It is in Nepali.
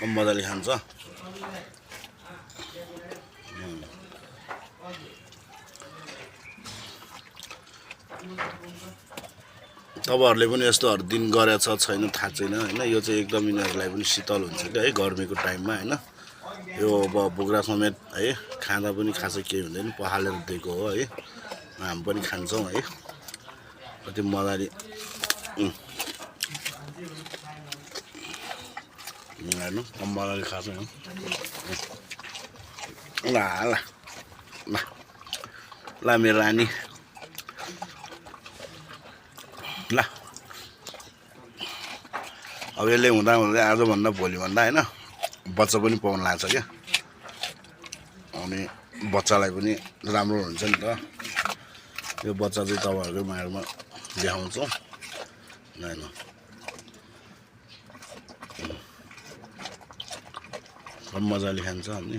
मजाले खान्छ। तपाईँहरूले पनि यस्तोहरू दिन गरेछ छैन थाहा छैन होइन। यो चाहिँ एकदम यिनीहरूलाई पनि शीतल हुन्छ क्या है गर्मीको टाइममा होइन। यो अब बोक्रा समेत है खाँदा पनि खासै केही हुँदैन, पखालेर दिएको हो है। हामी पनि खान्छौँ है कति मजाले हेर्नु मजाले खान्छ नि। ल ल ल ल मेरो रानी ल। अब यसले हुँदा हुँदै आजभन्दा भोलिभन्दा होइन बच्चा पनि पाउनु लाग्छ क्या। अनि बच्चालाई पनि राम्रो हुन्छ नि त। यो बच्चा चाहिँ तपाईँहरूकै मायामा देखाउँछु होइन। मजाले खान्छ अनि